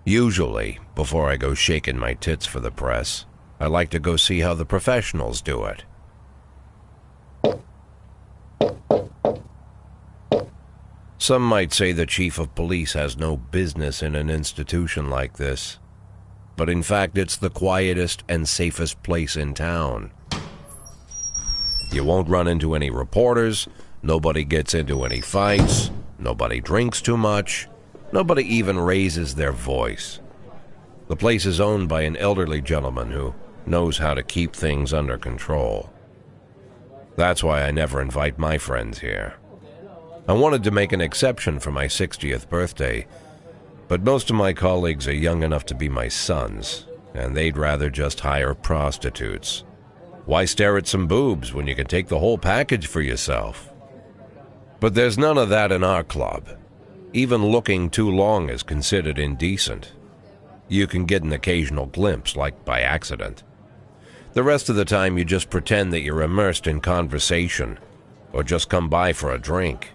Usually, before I go shaking my tits for the press, I like to go see how the professionals do it. Some might say the chief of police has no business in an institution like this, but in fact it's the quietest and safest place in town. You won't run into any reporters, nobody gets into any fights, nobody drinks too much, nobody even raises their voice. The place is owned by an elderly gentleman who knows how to keep things under control. That's why I never invite my friends here. I wanted to make an exception for my 60th birthday, but most of my colleagues are young enough to be my sons, and they'd rather just hire prostitutes. Why stare at some boobs when you can take the whole package for yourself? But there's none of that in our club. Even looking too long is considered indecent. You can get an occasional glimpse, like by accident. The rest of the time you just pretend that you're immersed in conversation, or just come by for a drink.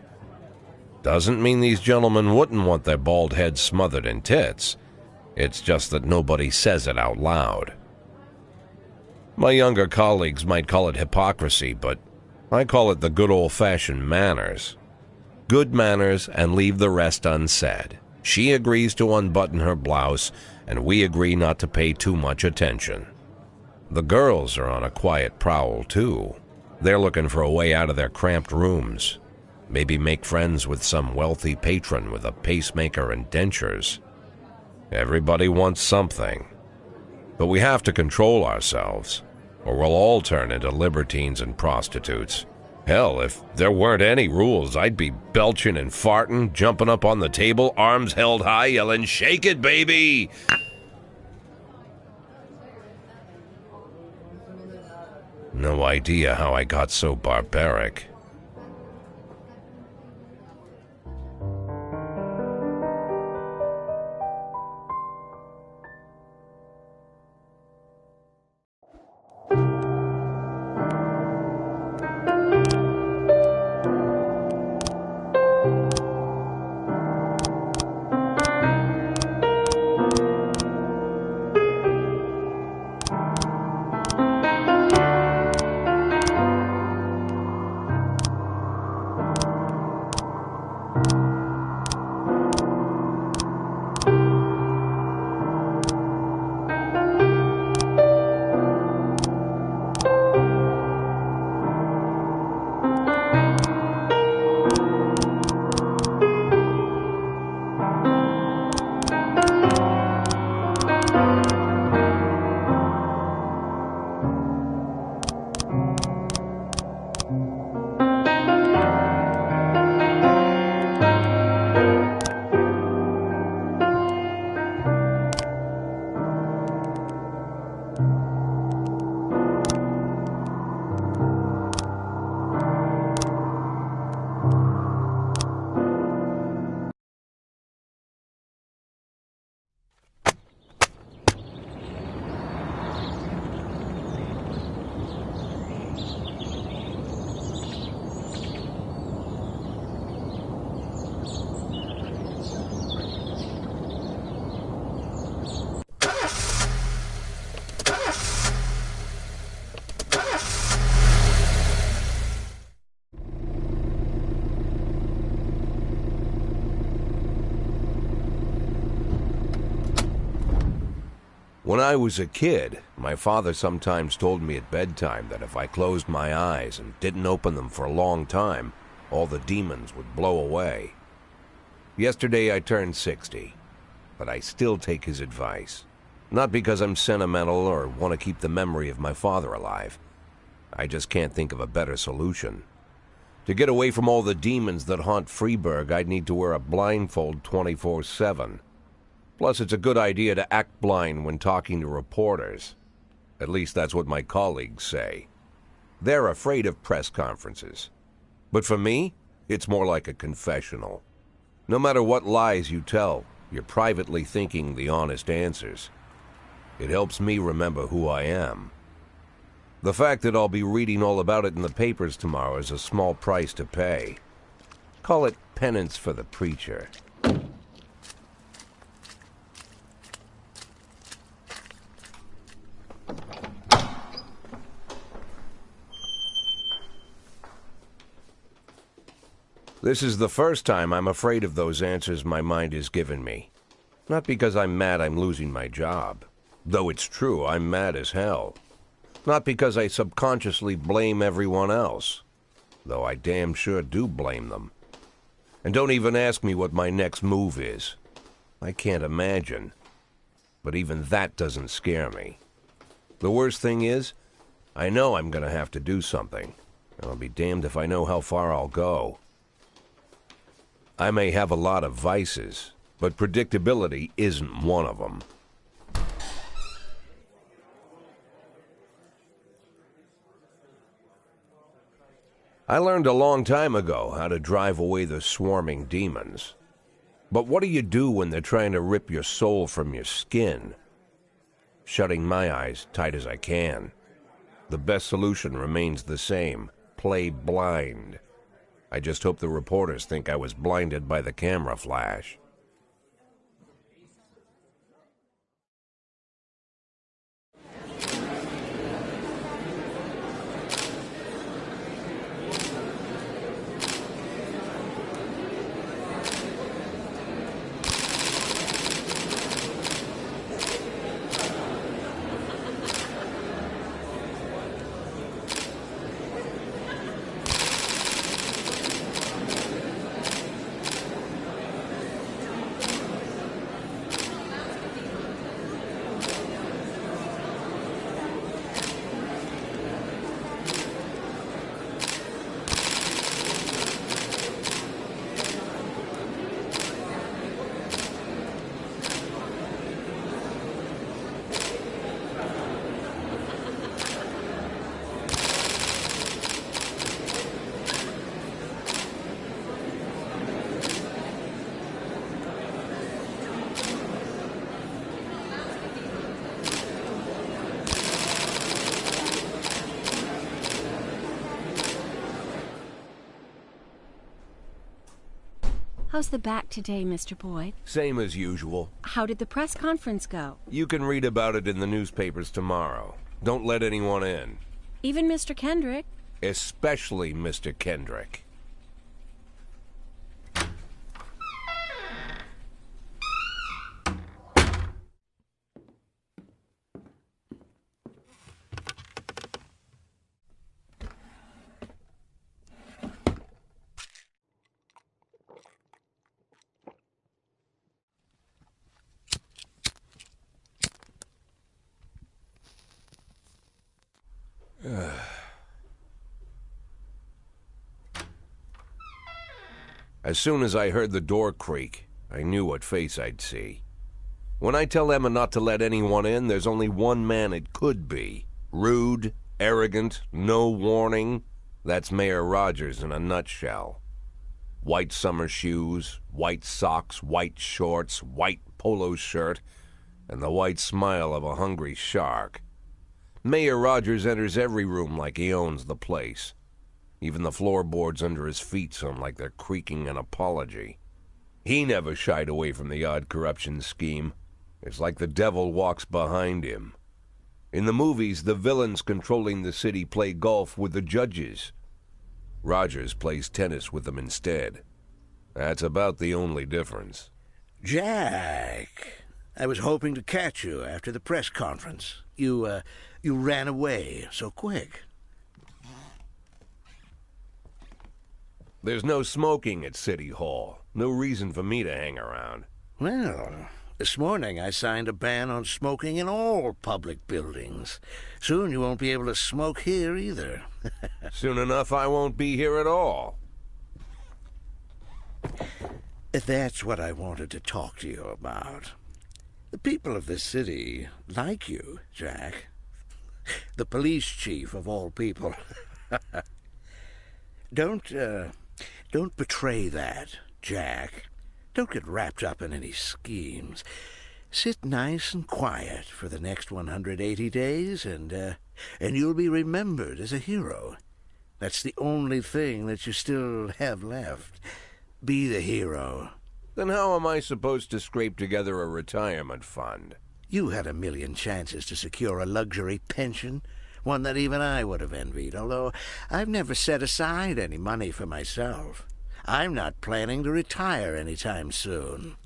Doesn't mean these gentlemen wouldn't want their bald heads smothered in tits. It's just that nobody says it out loud. My younger colleagues might call it hypocrisy, but I call it the good old-fashioned manners. Good manners and leave the rest unsaid. She agrees to unbutton her blouse, and we agree not to pay too much attention. The girls are on a quiet prowl, too. They're looking for a way out of their cramped rooms. Maybe make friends with some wealthy patron with a pacemaker and dentures. Everybody wants something. But we have to control ourselves, or we'll all turn into libertines and prostitutes. Hell, if there weren't any rules, I'd be belching and farting, jumping up on the table, arms held high, yelling, "Shake it, baby!" No idea how I got so barbaric. When I was a kid, my father sometimes told me at bedtime that if I closed my eyes and didn't open them for a long time, all the demons would blow away. Yesterday I turned 60, but I still take his advice. Not because I'm sentimental or want to keep the memory of my father alive. I just can't think of a better solution. To get away from all the demons that haunt Freeburg, I'd need to wear a blindfold 24/7. Plus, it's a good idea to act blind when talking to reporters. At least that's what my colleagues say. They're afraid of press conferences. But for me, it's more like a confessional. No matter what lies you tell, you're privately thinking the honest answers. It helps me remember who I am. The fact that I'll be reading all about it in the papers tomorrow is a small price to pay. Call it penance for the preacher. This is the first time I'm afraid of those answers my mind has given me. Not because I'm mad I'm losing my job. Though it's true, I'm mad as hell. Not because I subconsciously blame everyone else. Though I damn sure do blame them. And don't even ask me what my next move is. I can't imagine. But even that doesn't scare me. The worst thing is, I know I'm gonna have to do something. And I'll be damned if I know how far I'll go. I may have a lot of vices, but predictability isn't one of them. I learned a long time ago how to drive away the swarming demons. But what do you do when they're trying to rip your soul from your skin? Shutting my eyes tight as I can. The best solution remains the same. Play blind. I just hope the reporters think I was blinded by the camera flash. How's the back today, Mr. Boyd? Same as usual. How did the press conference go? You can read about it in the newspapers tomorrow. Don't let anyone in. Even Mr. Kendrick? Especially Mr. Kendrick. As soon as I heard the door creak, I knew what face I'd see. When I tell Emma not to let anyone in, there's only one man it could be. Rude, arrogant, no warning. That's Mayor Rogers in a nutshell. White summer shoes, white socks, white shorts, white polo shirt, and the white smile of a hungry shark. Mayor Rogers enters every room like he owns the place. Even the floorboards under his feet sound like they're creaking an apology. He never shied away from the odd corruption scheme. It's like the devil walks behind him. In the movies, the villains controlling the city play golf with the judges. Rogers plays tennis with them instead. That's about the only difference. Jack, I was hoping to catch you after the press conference. You ran away so quick. There's no smoking at City Hall. No reason for me to hang around. Well, this morning I signed a ban on smoking in all public buildings. Soon you won't be able to smoke here either. Soon enough I won't be here at all. That's what I wanted to talk to you about. The people of this city like you, Jack. The police chief of all people. Don't betray that, Jack. Don't get wrapped up in any schemes. Sit nice and quiet for the next 180 days, and you'll be remembered as a hero. That's the only thing that you still have left. Be the hero. Then how am I supposed to scrape together a retirement fund? You had a million chances to secure a luxury pension, one that even I would have envied, although I've never set aside any money for myself. I'm not planning to retire anytime soon.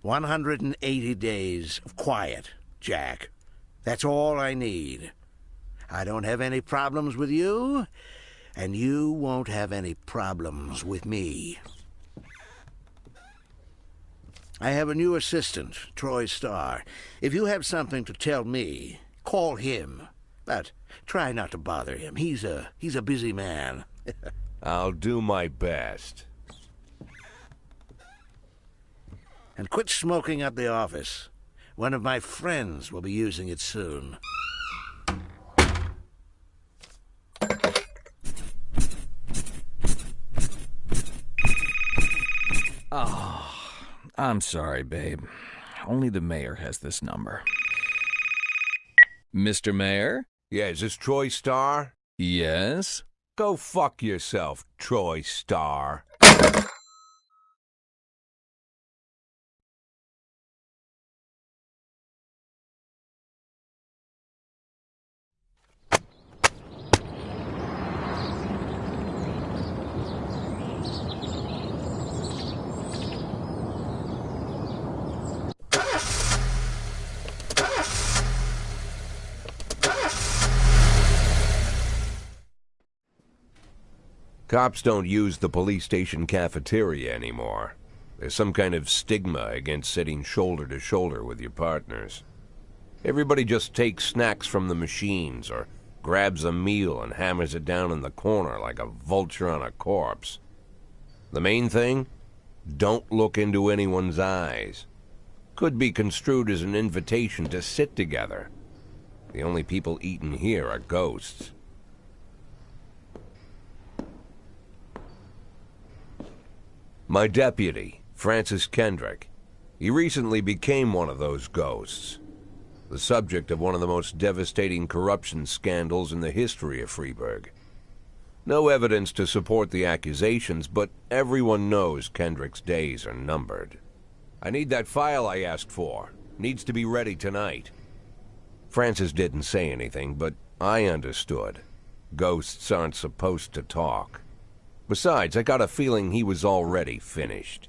"180 days of quiet, Jack. That's all I need. I don't have any problems with you, and you won't have any problems with me. I have a new assistant, Troy Starr. If you have something to tell me, call him. But try not to bother him. He's a busy man." I'll do my best. "And quit smoking up the office. One of my friends will be using it soon." Oh, I'm sorry, babe. Only the mayor has this number. Mr. Mayor? Yeah, is this Troy Starr? Yes? Go fuck yourself, Troy Starr. Cops don't use the police station cafeteria anymore. There's some kind of stigma against sitting shoulder to shoulder with your partners. Everybody just takes snacks from the machines or grabs a meal and hammers it down in the corner like a vulture on a corpse. The main thing? Don't look into anyone's eyes. Could be construed as an invitation to sit together. The only people eating here are ghosts. My deputy, Francis Kendrick. He recently became one of those ghosts. The subject of one of the most devastating corruption scandals in the history of Freeburg. No evidence to support the accusations, but everyone knows Kendrick's days are numbered. I need that file I asked for. Needs to be ready tonight. Francis didn't say anything, but I understood. Ghosts aren't supposed to talk. Besides, I got a feeling he was already finished.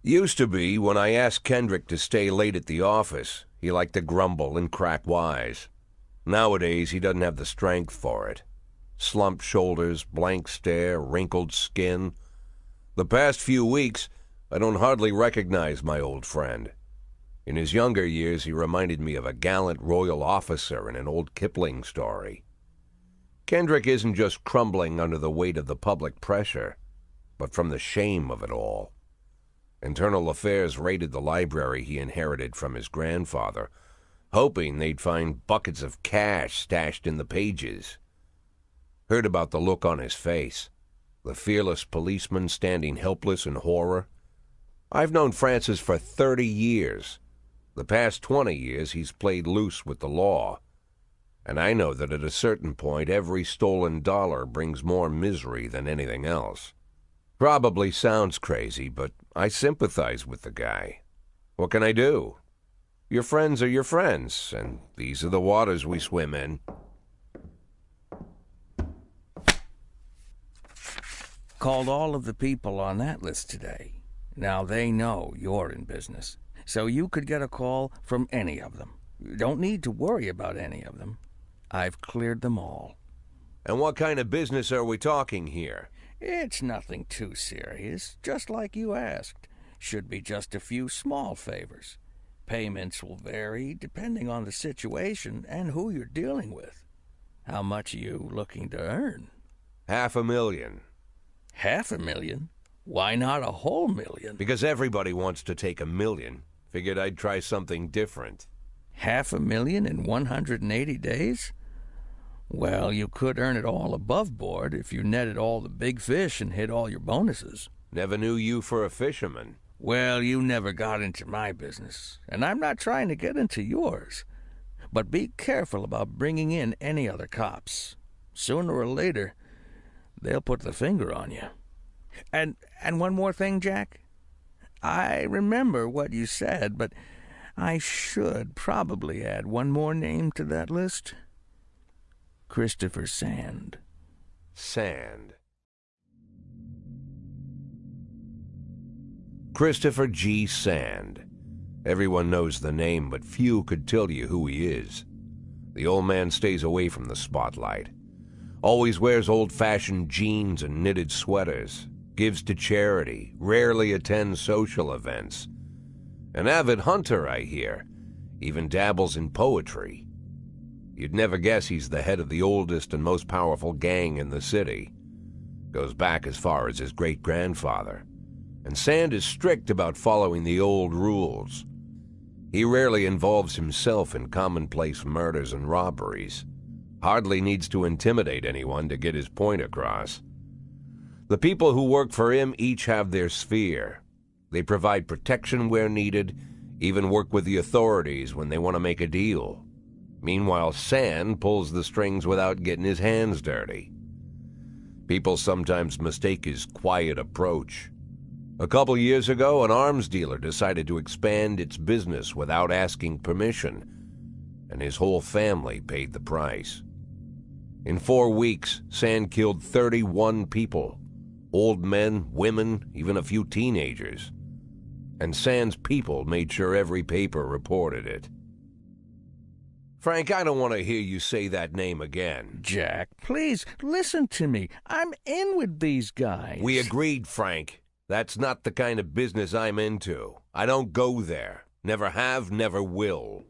Used to be, when I asked Kendrick to stay late at the office, he liked to grumble and crack wise. Nowadays, he doesn't have the strength for it. Slumped shoulders, blank stare, wrinkled skin. The past few weeks, I don't hardly recognize my old friend. In his younger years, he reminded me of a gallant royal officer in an old Kipling story. Kendrick isn't just crumbling under the weight of the public pressure, but from the shame of it all. Internal Affairs raided the library he inherited from his grandfather, hoping they'd find buckets of cash stashed in the pages. Heard about the look on his face, the fearless policeman standing helpless in horror. I've known Francis for 30 years. The past 20 years he's played loose with the law. And I know that at a certain point every stolen dollar brings more misery than anything else. Probably sounds crazy, but I sympathize with the guy. What can I do? Your friends are your friends, and these are the waters we swim in. Called all of the people on that list today. Now they know you're in business, so you could get a call from any of them. You don't need to worry about any of them. I've cleared them all. And what kind of business are we talking here? It's nothing too serious, just like you asked. Should be just a few small favors. Payments will vary depending on the situation and who you're dealing with. How much are you looking to earn? $500,000. $500,000? Why not a whole million? Because everybody wants to take $1 million. Figured I'd try something different. $500,000 in 180 days? Well, you could earn it all above board if you netted all the big fish and hit all your bonuses. Never knew you for a fisherman. Well, you never got into my business, and I'm not trying to get into yours. But be careful about bringing in any other cops. Sooner or later, they'll put the finger on you. And one more thing, Jack. I remember what you said, but I should probably add one more name to that list. Christopher Sand. Sand. Christopher G. Sand. Everyone knows the name, but few could tell you who he is. The old man stays away from the spotlight. Always wears old-fashioned jeans and knitted sweaters. Gives to charity. Rarely attends social events. An avid hunter, I hear. Even dabbles in poetry. You'd never guess he's the head of the oldest and most powerful gang in the city. Goes back as far as his great-grandfather. And Sand is strict about following the old rules. He rarely involves himself in commonplace murders and robberies. Hardly needs to intimidate anyone to get his point across. The people who work for him each have their sphere. They provide protection where needed, even work with the authorities when they want to make a deal. Meanwhile, Sand pulls the strings without getting his hands dirty. People sometimes mistake his quiet approach. A couple years ago, an arms dealer decided to expand its business without asking permission, and his whole family paid the price. In 4 weeks, Sand killed 31 people. Old men, women, even a few teenagers. And Sand's people made sure every paper reported it. Frank, I don't want to hear you say that name again. Jack, please, listen to me. I'm in with these guys. We agreed, Frank. That's not the kind of business I'm into. I don't go there. Never have, never will.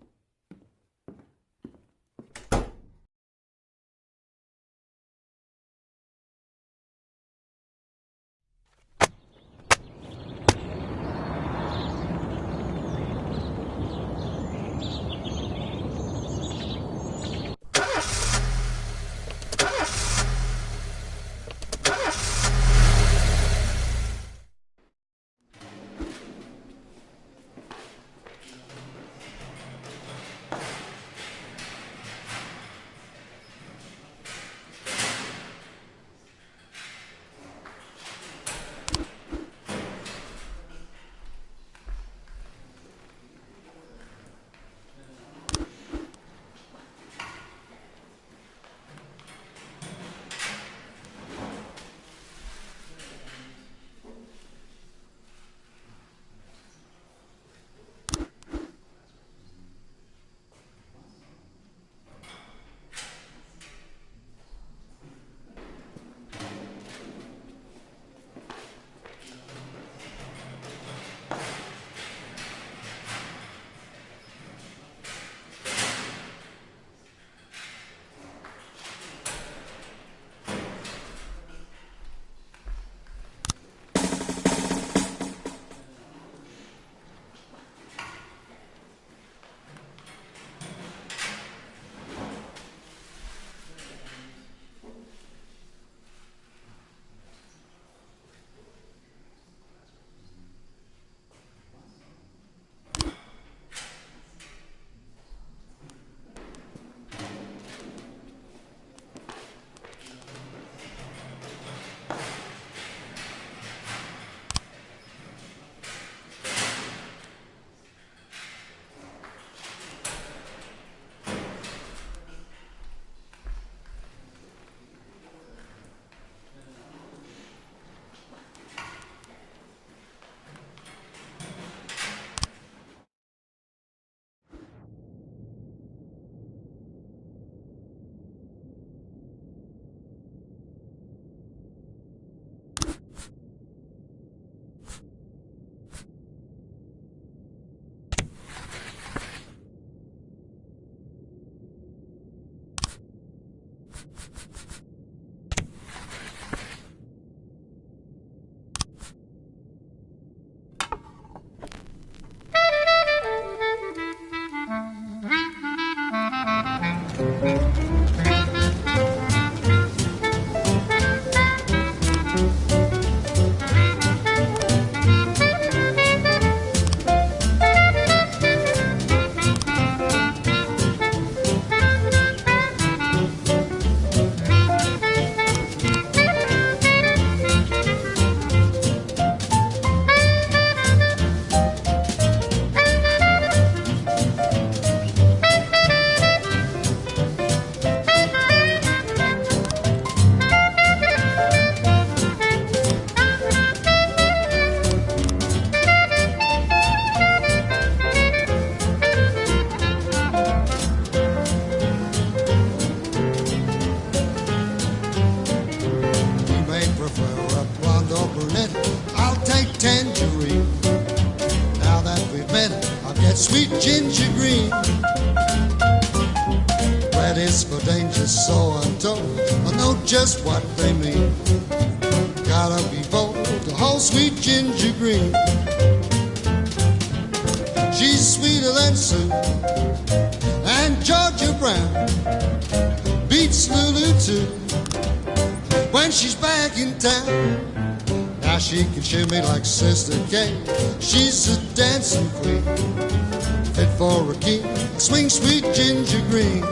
Sweet ginger green. Red is for danger, so untold. I know just what they mean. Gotta be bold to hold sweet ginger green. She's sweeter than Sue and Georgia Brown. Beats Lulu too when she's back in town. Now she can shimmy like Sister Kate. She's a dancing queen, fit for a king. Swing sweet ginger green.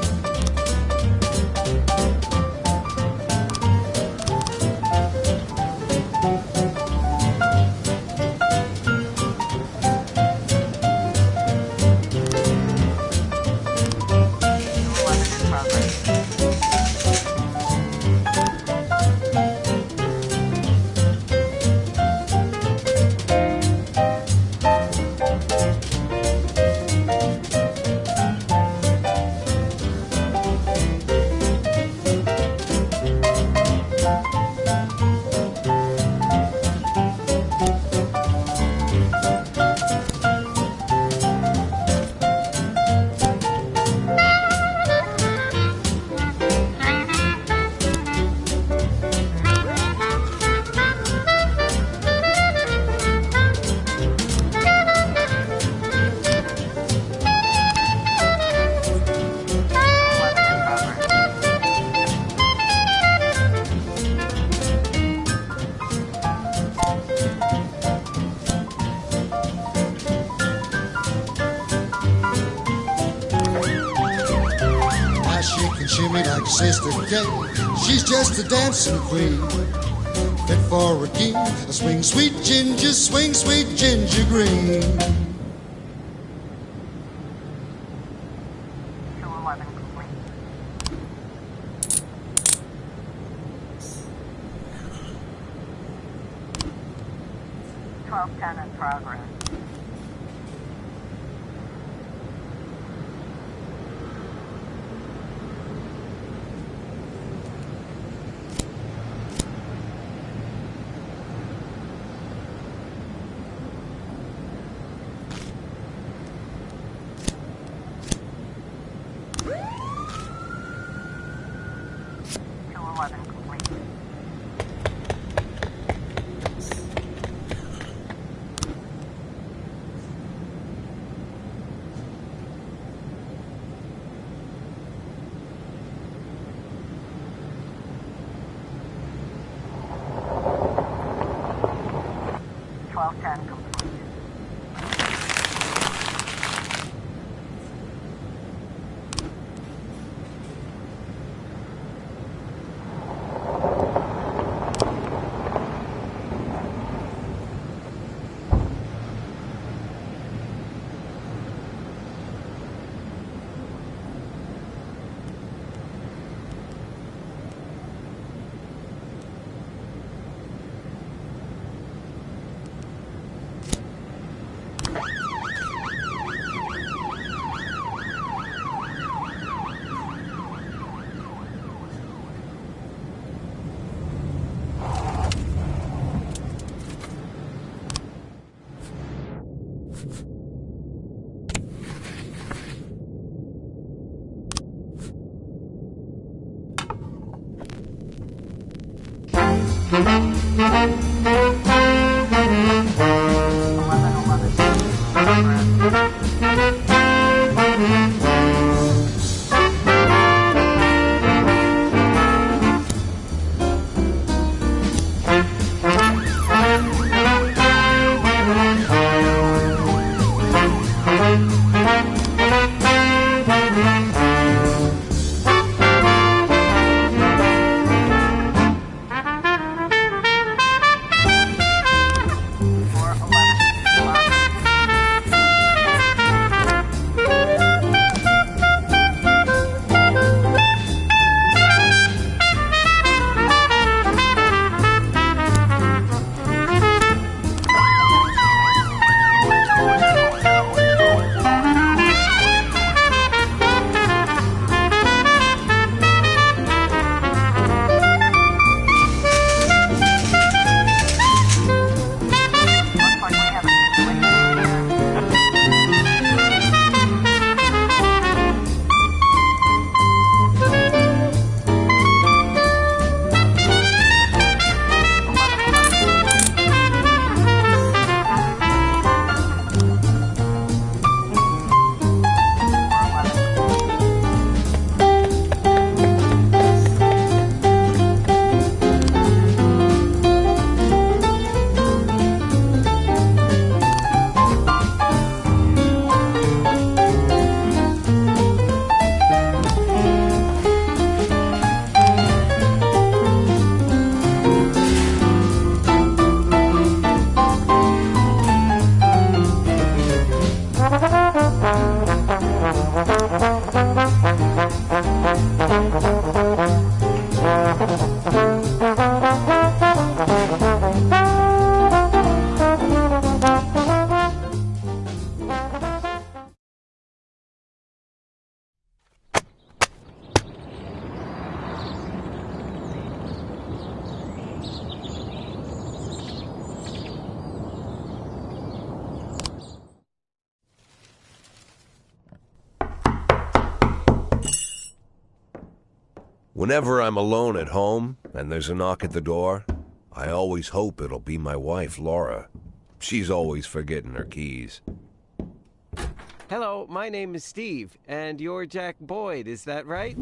Shimmy like Sister Kate. She's just a dancing queen, fit for a king. Swing sweet ginger green. 211 complete. 1210 in progress. Complete. 1210 complete. Whenever I'm alone at home and there's a knock at the door, I always hope it'll be my wife, Laura. She's always forgetting her keys. Hello, my name is Steve, and you're Jack Boyd, is that right?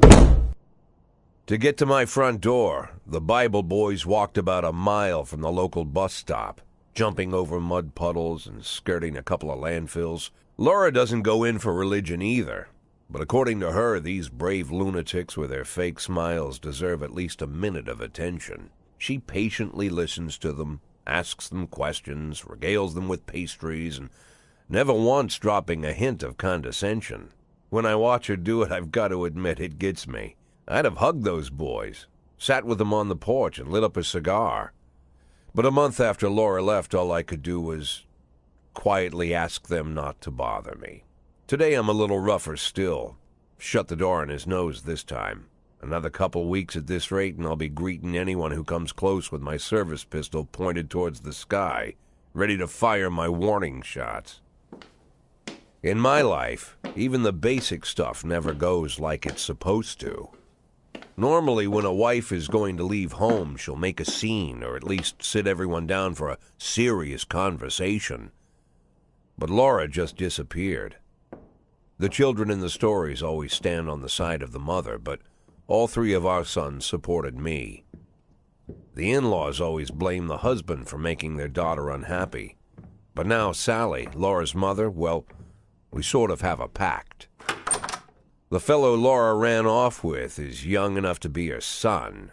To get to my front door, the Bible boys walked about a mile from the local bus stop, jumping over mud puddles and skirting a couple of landfills. Laura doesn't go in for religion either. But according to her, these brave lunatics with their fake smiles deserve at least a minute of attention. She patiently listens to them, asks them questions, regales them with pastries, and never once dropping a hint of condescension. When I watch her do it, I've got to admit it gets me. I'd have hugged those boys, sat with them on the porch, and lit up a cigar. But a month after Laura left, all I could do was quietly ask them not to bother me. Today I'm a little rougher still. Shut the door on his nose this time. Another couple weeks at this rate and I'll be greeting anyone who comes close with my service pistol pointed towards the sky, ready to fire my warning shots. In my life, even the basic stuff never goes like it's supposed to. Normally, when a wife is going to leave home, she'll make a scene or at least sit everyone down for a serious conversation. But Laura just disappeared. The children in the stories always stand on the side of the mother, but all three of our sons supported me. The in-laws always blame the husband for making their daughter unhappy. But now Sally, Laura's mother, well, we sort of have a pact. The fellow Laura ran off with is young enough to be her son.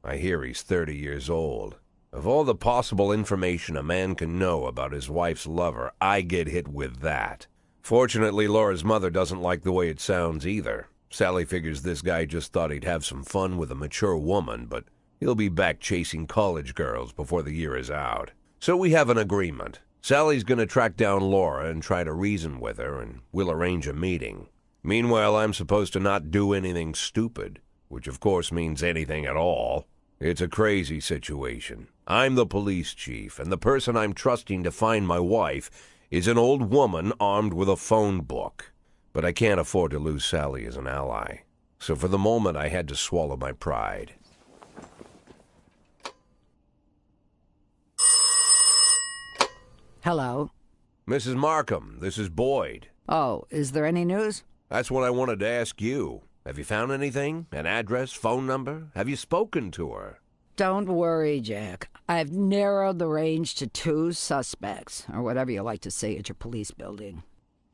I hear he's 30 years old. Of all the possible information a man can know about his wife's lover, I get hit with that. Fortunately, Laura's mother doesn't like the way it sounds either. Sally figures this guy just thought he'd have some fun with a mature woman, but he'll be back chasing college girls before the year is out. So we have an agreement. Sally's going to track down Laura and try to reason with her, and we'll arrange a meeting. Meanwhile, I'm supposed to not do anything stupid, which of course means anything at all. It's a crazy situation. I'm the police chief, and the person I'm trusting to find my wife is an old woman armed with a phone book. But I can't afford to lose Sally as an ally. So for the moment, I had to swallow my pride. Hello. Mrs. Markham, this is Boyd. Oh, is there any news? That's what I wanted to ask you. Have you found anything? An address, phone number? Have you spoken to her? Don't worry, Jack. I've narrowed the range to 2 suspects, or whatever you like to say at your police building.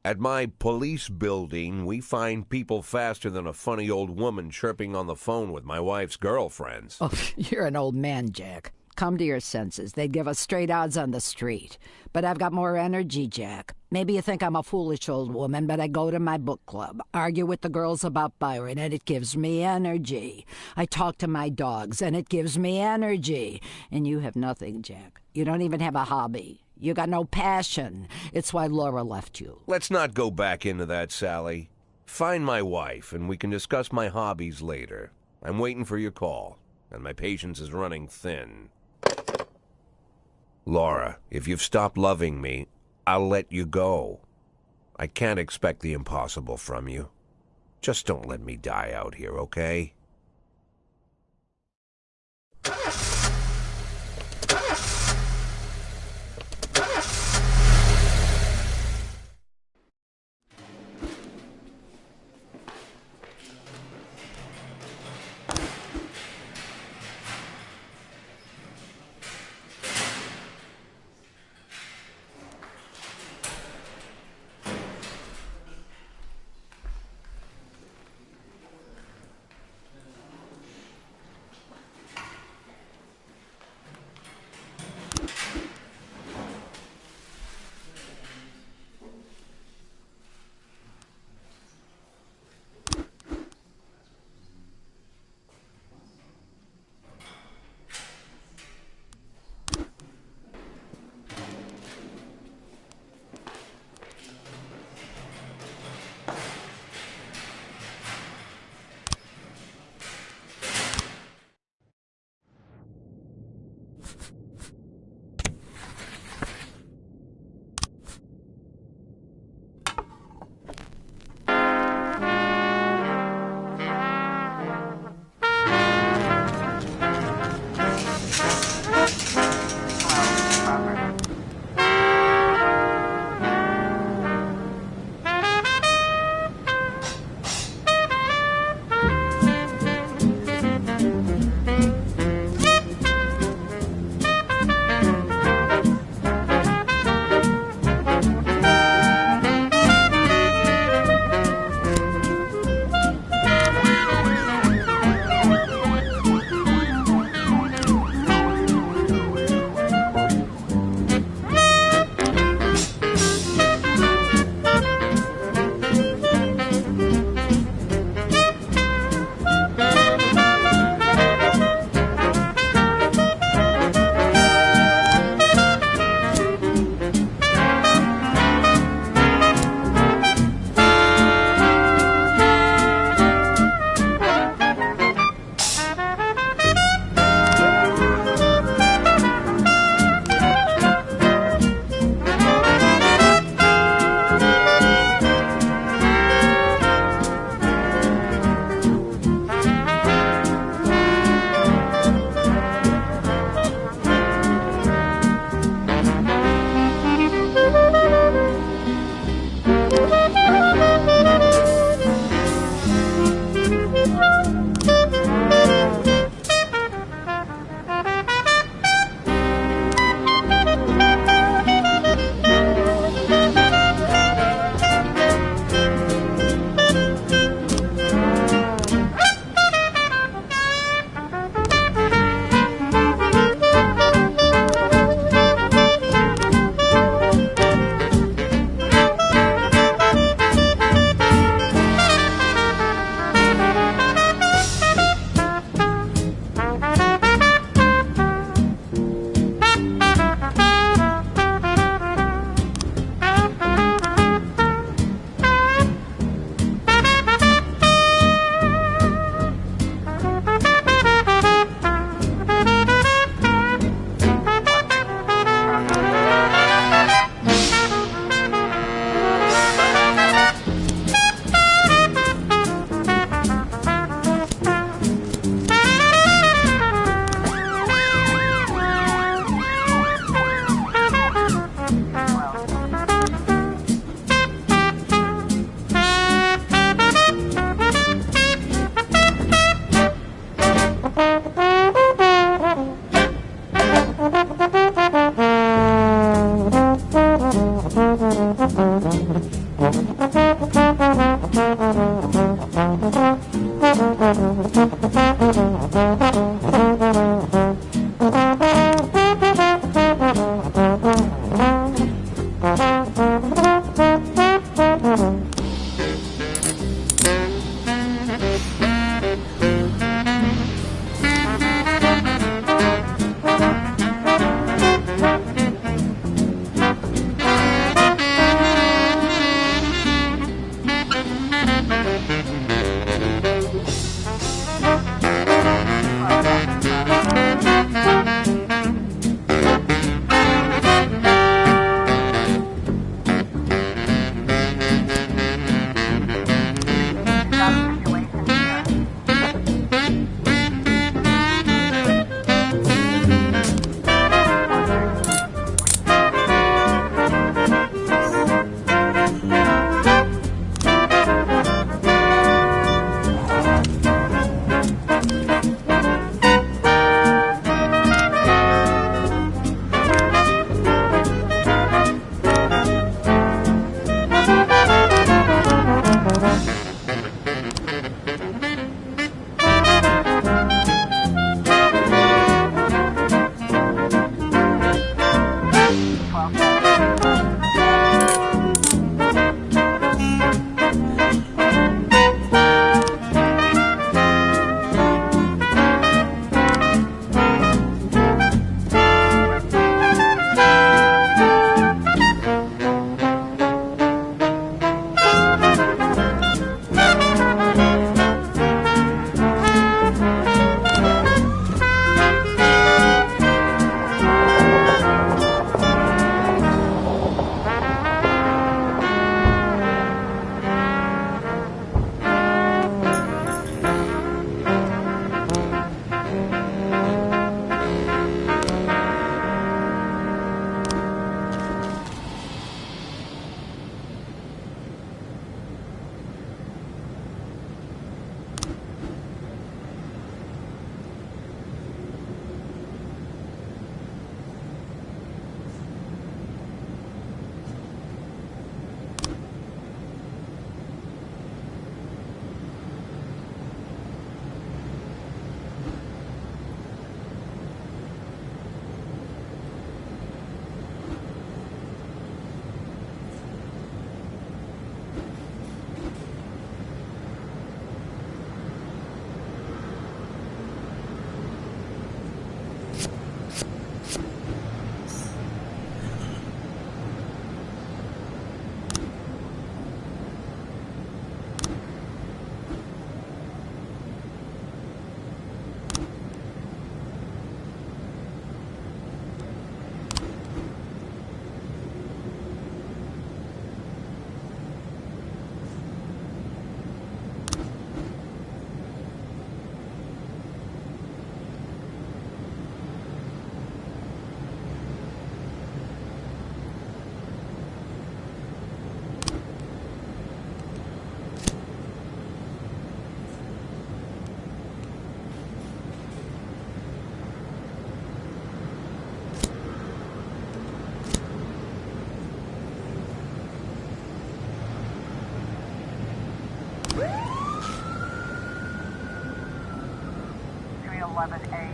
At my police building, we find people faster than a funny old woman chirping on the phone with my wife's girlfriends. Oh, you're an old man, Jack. Come to your senses. They'd give us straight odds on the street. But I've got more energy, Jack. Maybe you think I'm a foolish old woman, but I go to my book club, argue with the girls about Byron, and it gives me energy. I talk to my dogs, and it gives me energy. And you have nothing, Jack. You don't even have a hobby. You got no passion. It's why Laura left you. Let's not go back into that, Sally. Find my wife, and we can discuss my hobbies later. I'm waiting for your call, and my patience is running thin. Laura, if you've stopped loving me, I'll let you go. I can't expect the impossible from you. Just don't let me die out here, okay? 11A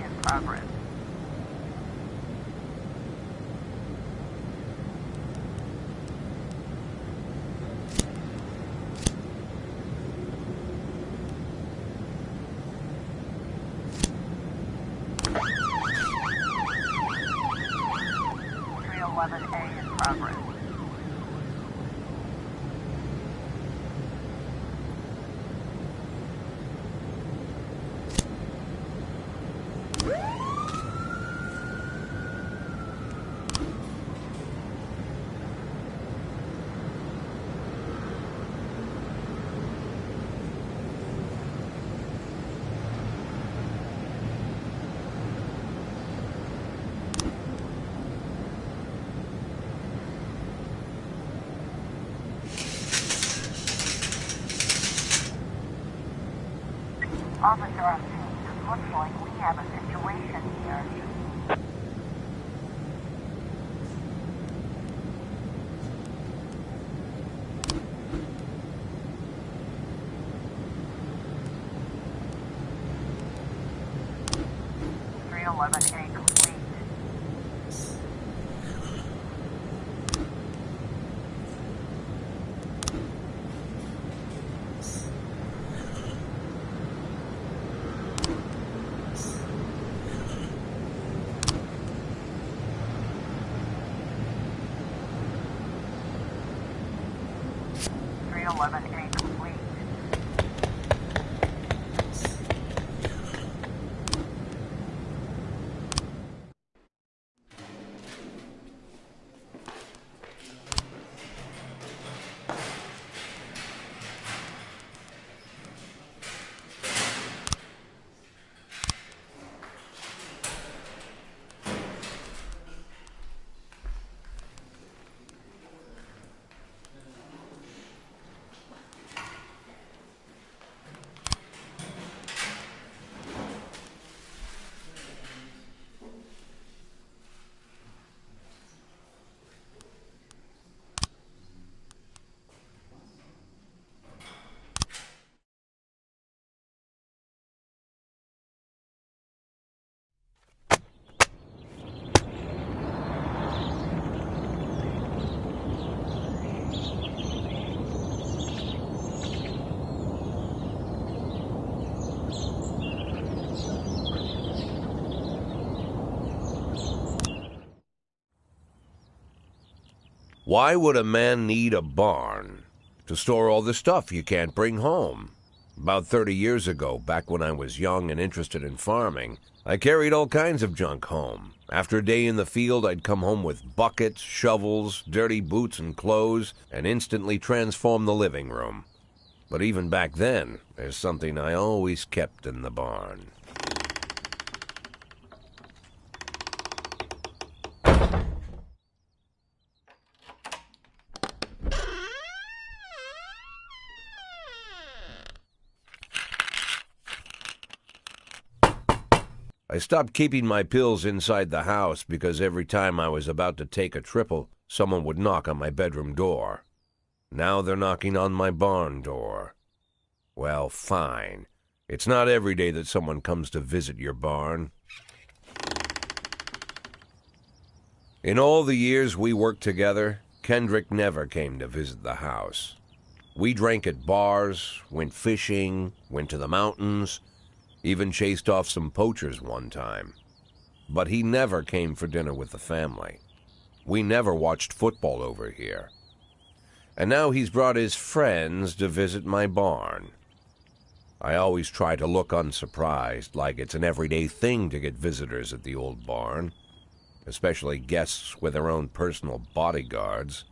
in progress. A in progress. Officer on scene, looks like we have a situation here. 311A complete. A complete. Why would a man need a barn? To store all the stuff you can't bring home. About 30 years ago, back when I was young and interested in farming, I carried all kinds of junk home. After a day in the field, I'd come home with buckets, shovels, dirty boots and clothes, and instantly transform the living room. But even back then, there's something I always kept in the barn. I stopped keeping my pills inside the house because every time I was about to take a triple, someone would knock on my bedroom door. Now they're knocking on my barn door. Well, fine. It's not every day that someone comes to visit your barn. In all the years we worked together, Kendrick never came to visit the house. We drank at bars, went fishing, went to the mountains, even chased off some poachers one time. But he never came for dinner with the family. We never watched football over here. And now he's brought his friends to visit my barn. I always try to look unsurprised, like it's an everyday thing to get visitors at the old barn, especially guests with their own personal bodyguards.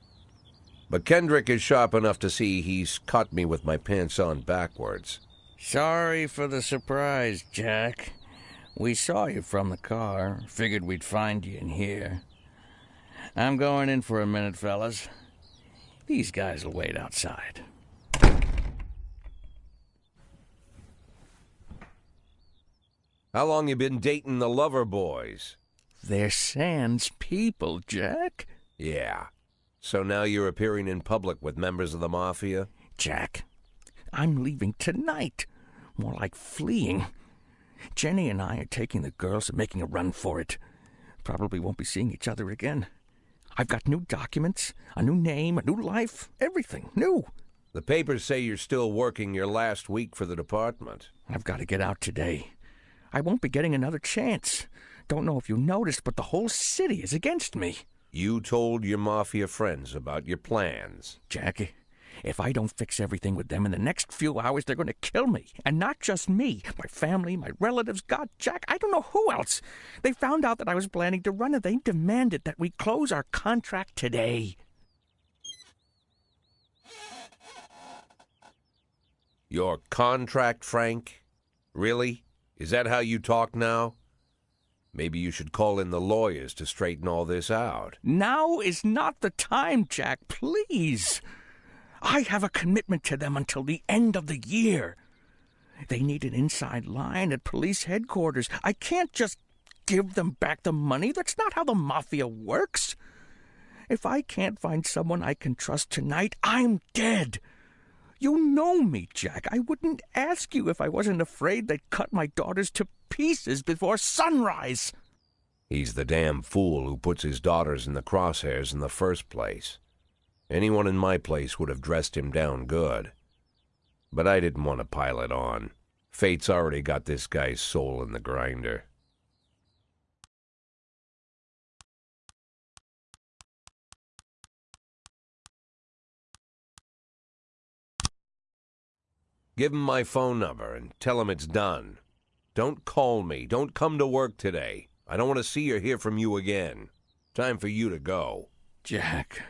But Kendrick is sharp enough to see he's caught me with my pants on backwards. Sorry for the surprise, Jack. We saw you from the car. Figured we'd find you in here. I'm going in for a minute, fellas. These guys will wait outside. How long you been dating the lover boys? They're Sans people, Jack. Yeah. So now you're appearing in public with members of the Mafia? Jack, I'm leaving tonight. More like fleeing. Jenny and I are taking the girls and making a run for it. Probably won't be seeing each other again. I've got new documents, a new name, a new life, everything new. The papers say you're still working your last week for the department. I've got to get out today. I won't be getting another chance. Don't know if you noticed, but the whole city is against me. You told your Mafia friends about your plans. Jackie, if I don't fix everything with them in the next few hours, they're going to kill me. And not just me. My family, my relatives, God, Jack, I don't know who else. They found out that I was planning to run, and they demanded that we close our contract today. Your contract, Frank? Really? Is that how you talk now? Maybe you should call in the lawyers to straighten all this out. Now is not the time, Jack, please. I have a commitment to them until the end of the year. They need an inside line at police headquarters. I can't just give them back the money. That's not how the Mafia works. If I can't find someone I can trust tonight, I'm dead. You know me, Jack. I wouldn't ask you if I wasn't afraid they'd cut my daughters to pieces before sunrise. He's the damn fool who puts his daughters in the crosshairs in the first place. Anyone in my place would have dressed him down good. But I didn't want to pile it on. Fate's already got this guy's soul in the grinder. Give him my phone number and tell him it's done. Don't call me. Don't come to work today. I don't want to see or hear from you again. Time for you to go. Jack,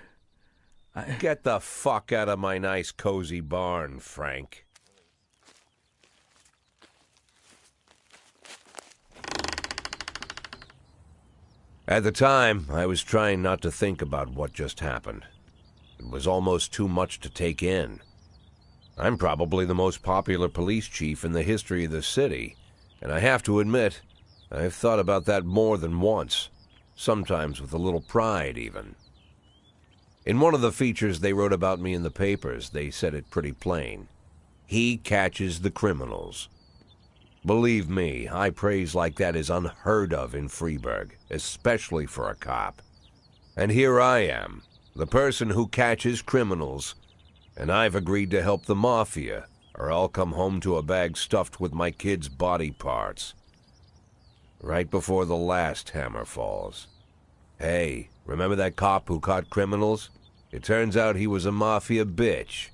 Get the fuck out of my nice cozy barn, Frank. At the time, I was trying not to think about what just happened. It was almost too much to take in. I'm probably the most popular police chief in the history of the city, and I have to admit, I've thought about that more than once, sometimes with a little pride even. In one of the features they wrote about me in the papers, they said it pretty plain. He catches the criminals. Believe me, high praise like that is unheard of in Freeburg, especially for a cop. And here I am, the person who catches criminals, and I've agreed to help the mafia, or I'll come home to a bag stuffed with my kids' body parts. Right before the last hammer falls. Hey, remember that cop who caught criminals? It turns out he was a mafia bitch.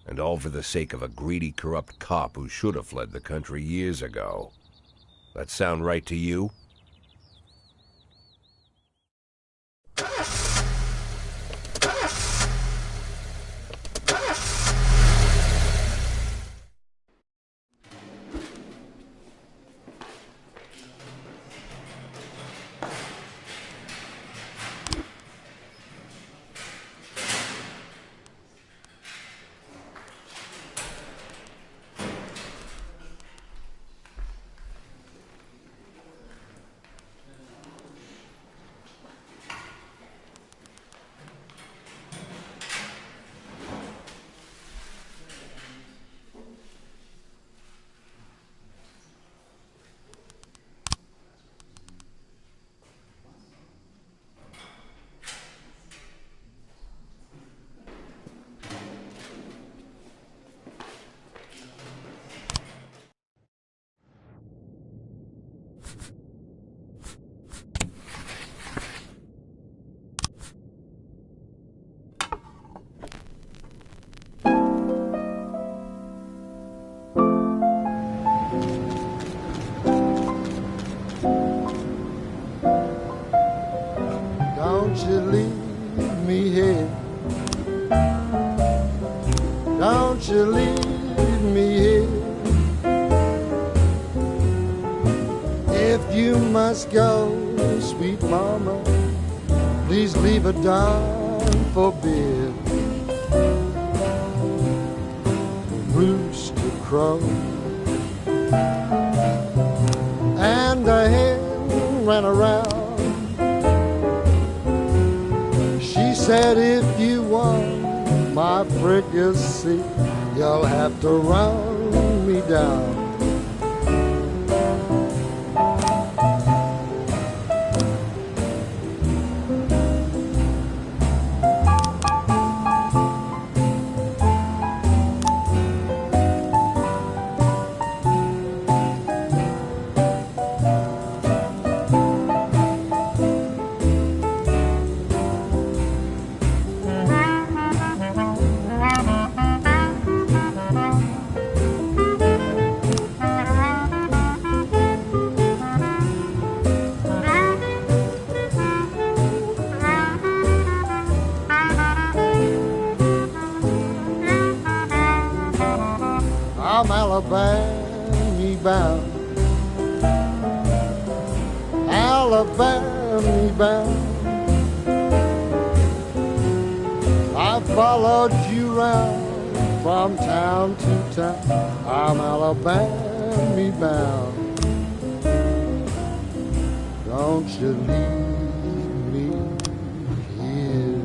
And all for the sake of a greedy, corrupt cop who should have fled the country years ago. That sound right to you? Don't you leave me here. Don't you leave me here. If you must go, sweet mama, please leave a dime for beer. Rooster crow and a hen ran around. She said, if you want my fricassee, you'll have to run me down. I'm Alabama bound, Alabama bound. I followed you round from town to town. I'm Alabama bound. Don't you leave me here.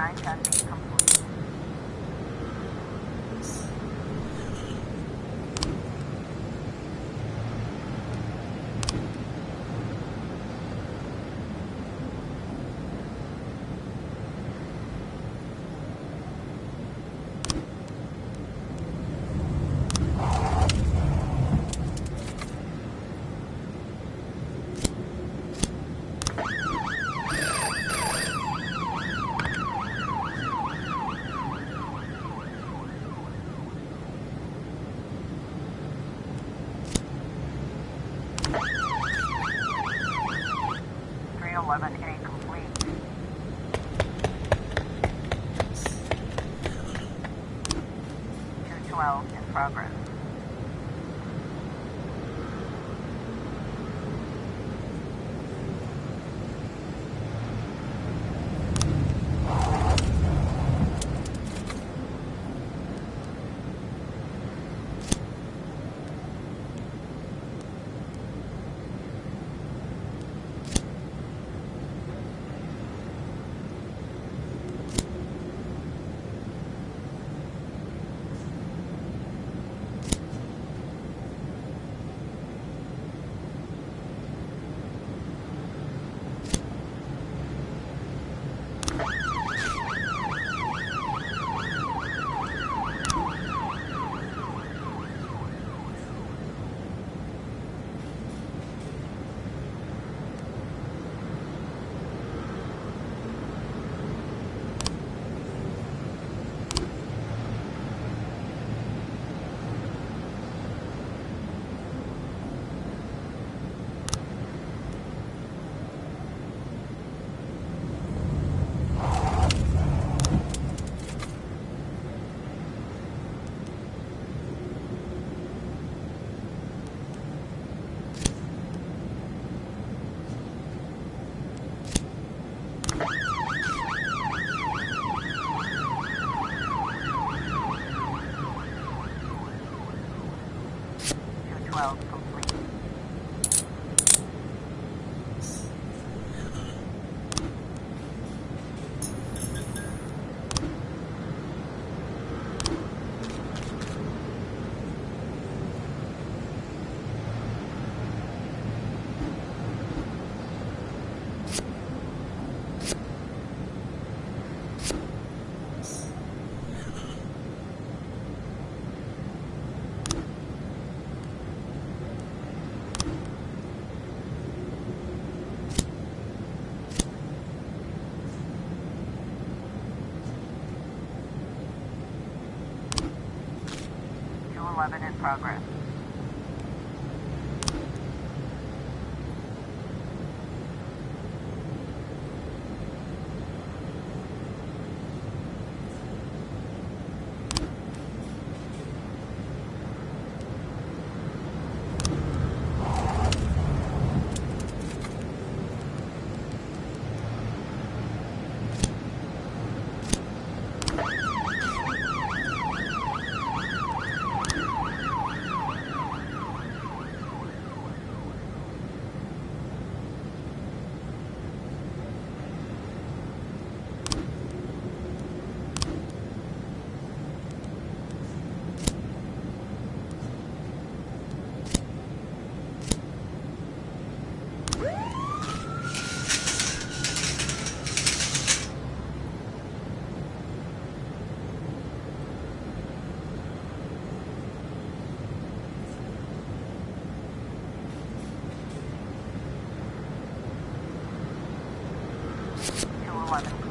Canine testing complete. A complete. 212 in progress. Complete. In progress. One.